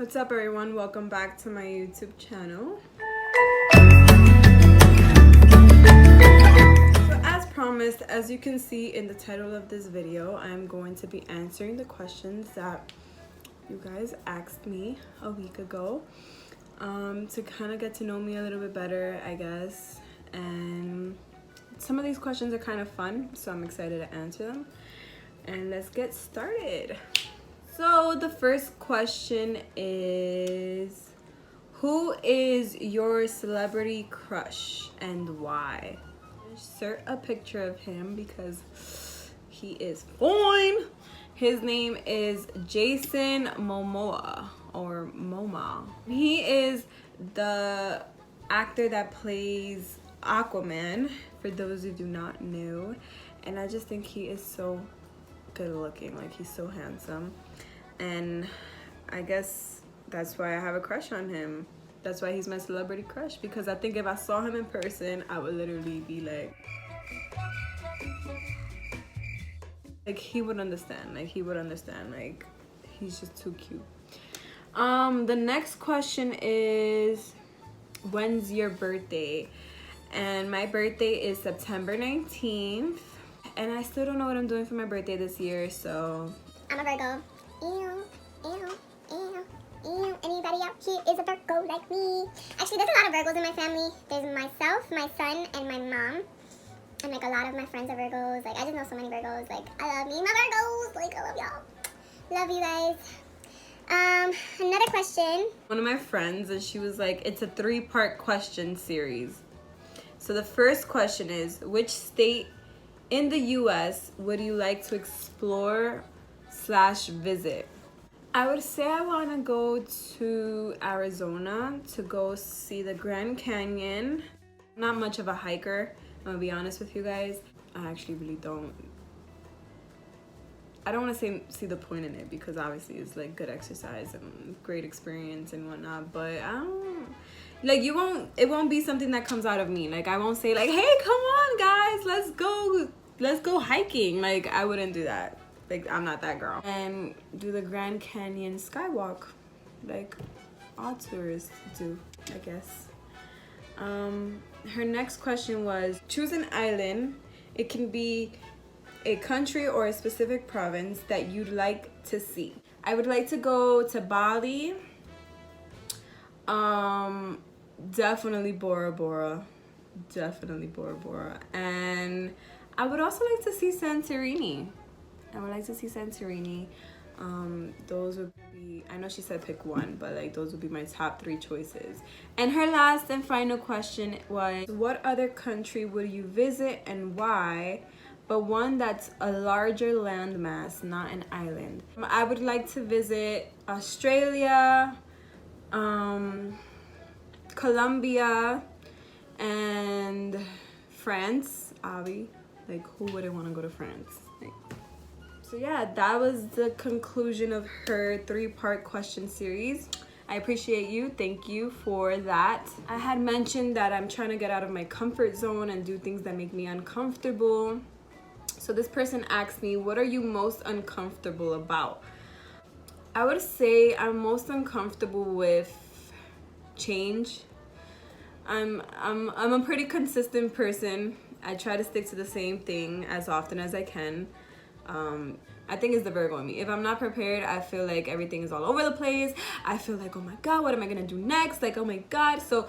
What's up everyone, welcome back to my YouTube channel. So as promised, as you can see in the title of this video, I'm going to be answering the questions that you guys asked me a week ago to kind of get to know me a little bit better, I guess. And some of these questions are kind of fun, so I'm excited to answer them. And let's get started. So the first question is, who is your celebrity crush and why? Insert a picture of him because he is fine. His name is Jason Momoa or Momoa. He is the actor that plays Aquaman, for those who do not know. And I just think he is so good looking, like he's so handsome. And I guess that's why I have a crush on him. That's why he's my celebrity crush, because I think if I saw him in person, I would literally be like he would understand, like he's just too cute. The next question is, when's your birthday? And my birthday is September 19th, and I still don't know what I'm doing for my birthday this year, so I'm a Virgo. Anybody out here is a Virgo like me? Actually, there's a lot of Virgos in my family. There's myself, my son, and my mom. And like a lot of my friends are Virgos. Like I just know so many Virgos. Like I love me, my Virgos. Like I love y'all. Love you guys. Another question. One of my friends, and she was like, it's a 3-part question series. So the first question is, which state in the US would you like to explore / visit? I would say I want to go to Arizona to go see the Grand Canyon. I'm not much of a hiker, I'm gonna be honest with you guys. I actually really don't. I don't want to see the point in it, because obviously it's like good exercise and great experience and whatnot, but I don't like, it won't be something that comes out of me. Like I won't say like, hey, come on guys, let's go hiking. Like I wouldn't do that. Like I'm not that girl. And do the Grand Canyon skywalk like all tourists do, I guess. Her next question was, choose an island. It can be a country or a specific province that you'd like to see. I would like to go to Bali. Definitely Bora Bora. Definitely Bora Bora. And I would also like to see Santorini. Those would be, I know she said pick one, but like those would be my top 3 choices. And her last and final question was, what other country would you visit and why? But one that's a larger landmass, not an island. I would like to visit Australia, Colombia, and France. Like who wouldn't want to go to France? So yeah, that was the conclusion of her 3-part question series. I appreciate you. Thank you for that. I had mentioned that I'm trying to get out of my comfort zone and do things that make me uncomfortable. So this person asked me, what are you most uncomfortable about? I would say I'm most uncomfortable with change. I'm a pretty consistent person. I try to stick to the same thing as often as I can. I think it's the Virgo in me. If I'm not prepared, I feel like everything is all over the place. I feel like, oh my God, what am I gonna do next? Like, oh my God. So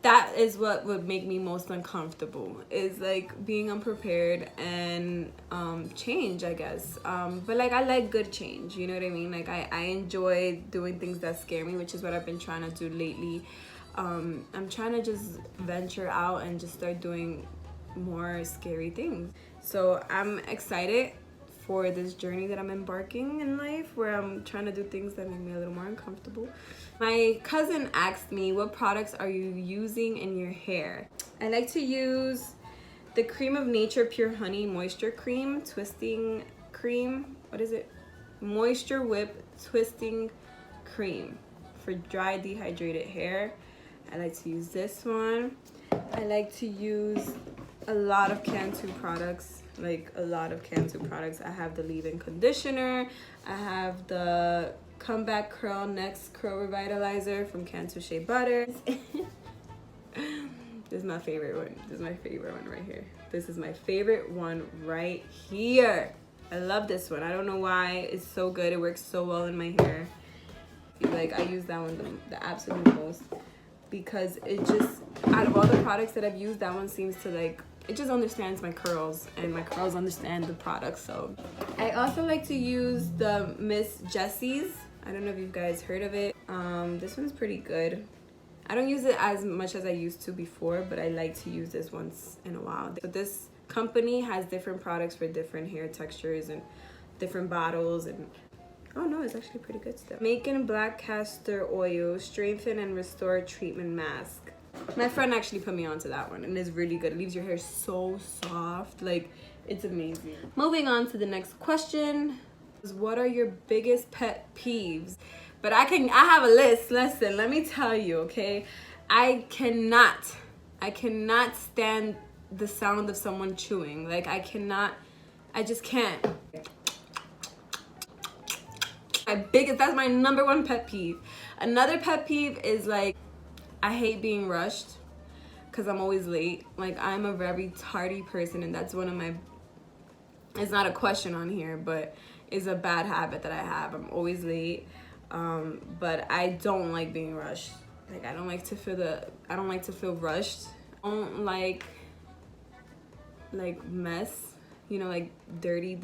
that is what would make me most uncomfortable, is like being unprepared and change, I guess. But like I like good change, you know what I mean? Like I enjoy doing things that scare me, which is what I've been trying to do lately. I'm trying to just venture out and just start doing more scary things. So I'm excited for this journey that I'm embarking in life, where I'm trying to do things that make me a little more uncomfortable. My cousin asked me, what products are you using in your hair? I like to use the Cream of Nature Pure Honey Moisture Cream, Twisting Cream. What is it? Moisture Whip Twisting Cream for dry, dehydrated hair. I like to use this one. I like to use a lot of Cantu products, I have the leave-in conditioner, I have the Comeback Curl Next Curl Revitalizer from Cantu Shea Butter. This is my favorite one. This is my favorite one right here. This is my favorite one right here. I love this one. I don't know why. It's so good. It works so well in my hair. Like, I use that one the absolute most because it just, out of all the products that I've used, that one seems to like, it just understands my curls and my curls understand the product. So I also like to use the Miss Jessie's. I don't know if you guys heard of it. This one's pretty good. I don't use it as much as I used to before, but I like to use this once in a while. So this company has different products for different hair textures and different bottles. And oh no, it's actually pretty good stuff. Macon Black Castor Oil Strengthen and Restore Treatment Mask. My friend actually put me onto that one, and it's really good. It leaves your hair so soft. Like, it's amazing. Moving on to the next question. What are your biggest pet peeves? But I have a list. Listen, let me tell you, okay? I cannot stand the sound of someone chewing. Like, I just can't. That's my number one pet peeve. Another pet peeve is like, I hate being rushed because I'm always late. Like, I'm a very tardy person, and that's one of my, it's not a question on here, but it's a bad habit that I have. I'm always late. But I don't like being rushed. Like, I don't like to feel rushed. I don't like mess, you know, like dirty,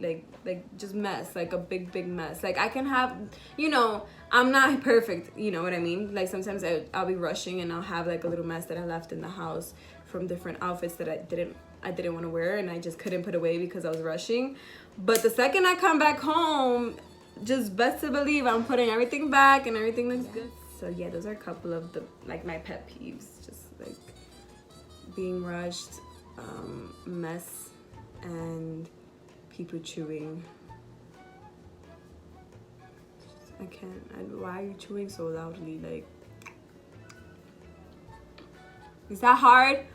like just mess, like a big mess. Like, I can have, you know, I'm not perfect, you know what I mean? Like, sometimes I'll be rushing and I'll have like a little mess that I left in the house from different outfits that I didn't want to wear, and I just couldn't put away because I was rushing. But the second I come back home, just best to believe I'm putting everything back and everything looks good. So yeah, those are a couple of the, like, my pet peeves. Just like being rushed, mess, and people chewing. I can't. Why are you chewing so loudly? Like, is that hard?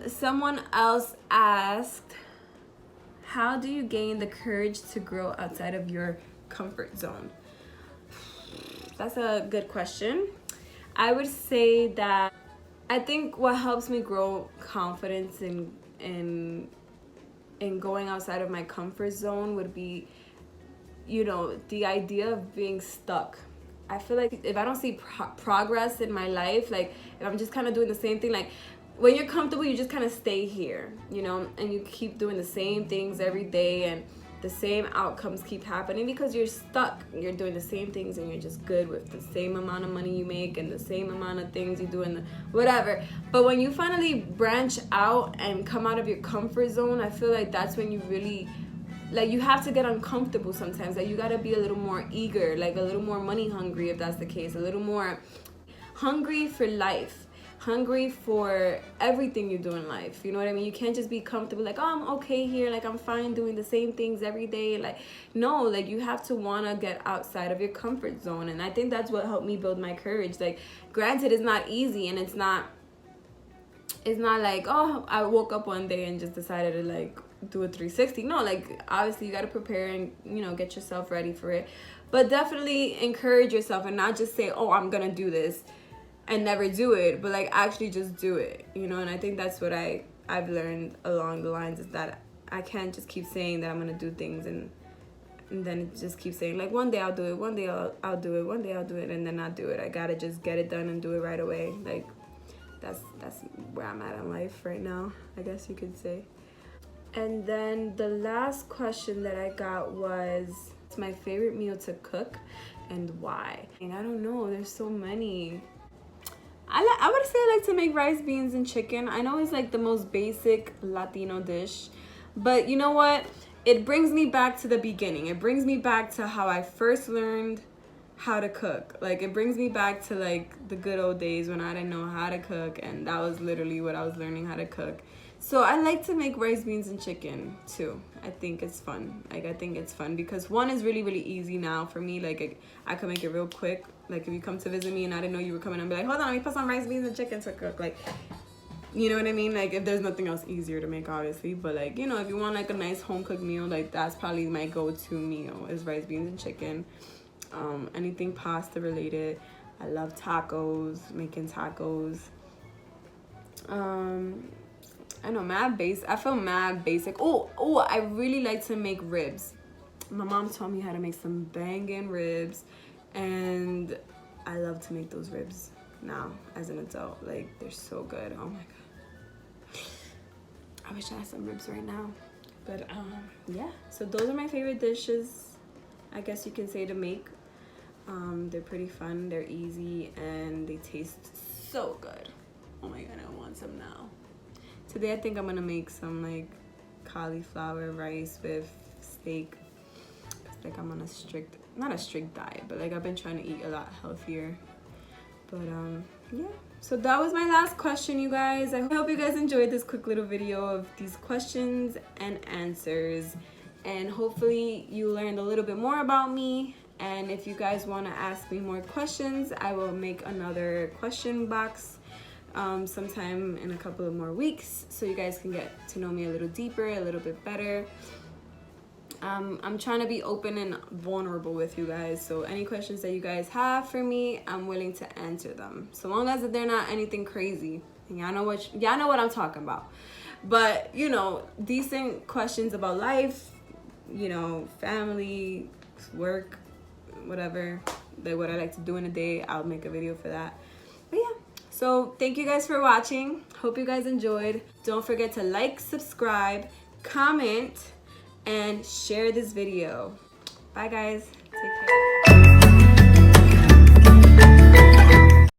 Someone else asked, how do you gain the courage to grow outside of your comfort zone? That's a good question. I would say that I think what helps me grow confidence in going outside of my comfort zone would be, you know, the idea of being stuck. I feel like if I don't see progress in my life, like if I'm just kind of doing the same thing, like when you're comfortable, you just kind of stay here, you know, and you keep doing the same things every day and the same outcomes keep happening because you're stuck. You're doing the same things and you're just good with the same amount of money you make and the same amount of things you do and whatever. But when you finally branch out and come out of your comfort zone, I feel like that's when you really, like, you have to get uncomfortable sometimes. Like, you gotta be a little more eager, like a little more money hungry if that's the case, a little more hungry for life. Hungry for everything you do in life, you know what I mean? You can't just be comfortable, like, oh, I'm okay here, like, I'm fine doing the same things every day. Like, no, like, you have to want to get outside of your comfort zone. And I think that's what helped me build my courage. Like, granted, it's not easy, and it's not like, oh, I woke up one day and just decided to, like, do a 360. No, like, obviously you got to prepare and, you know, get yourself ready for it. But definitely encourage yourself and not just say, oh, I'm gonna do this and never do it, but like actually just do it, you know. And I think that's what I've learned along the lines, is that I can't just keep saying that I'm gonna do things and then just keep saying, like, one day I'll do it, one day I'll do it, one day I'll do it, and then not do it. I gotta just get it done and do it right away. Like, that's where I'm at in life right now, I guess you could say. And then the last question that I got was, what's my favorite meal to cook and why? And I don't know, there's so many. I would say I like to make rice, beans, and chicken. I know it's like the most basic Latino dish, but you know what? It brings me back to the beginning. It brings me back to how I first learned how to cook. Like, it brings me back to like the good old days when I didn't know how to cook, and that was literally what I was learning how to cook. So I like to make rice, beans, and chicken too. I think it's fun. Like, I think it's fun because one is really, really easy now for me. Like, I can make it real quick. Like, if you come to visit me and I didn't know you were coming, I'd be like, hold on, let me put some rice, beans, and chicken to cook. Like, you know what I mean? Like, if there's nothing else easier to make, obviously. But, like, you know, if you want, like, a nice home-cooked meal, like, that's probably my go-to meal is rice, beans, and chicken. anything pasta related. I love tacos, making tacos. I know, I feel mad basic. Oh, I really like to make ribs. My mom taught me how to make some banging ribs, and I love to make those ribs now as an adult. Like, they're so good. Oh my god, I wish I had some ribs right now. But yeah, so those are my favorite dishes, I guess you can say, to make. They're pretty fun, they're easy, and they taste so good. Oh my god, I want some now. Today I think I'm gonna make some like cauliflower rice with steak. Like, I'm on not a strict diet, but like I've been trying to eat a lot healthier. But yeah, so that was my last question, you guys. I hope you guys enjoyed this quick little video of these questions and answers, and hopefully you learned a little bit more about me. And if you guys want to ask me more questions, I will make another question box sometime in a couple of more weeks, so you guys can get to know me a little deeper, a little bit better. I'm trying to be open and vulnerable with you guys, so any questions that you guys have for me, I'm willing to answer them, so long as they're not anything crazy. Y'all know what I'm talking about. But you know, decent questions about life, you know, family, work, whatever, like what I like to do in a day, I'll make a video for that. But yeah, so thank you guys for watching. Hope you guys enjoyed. Don't forget to like, subscribe, comment, and share this video. Bye guys, take care.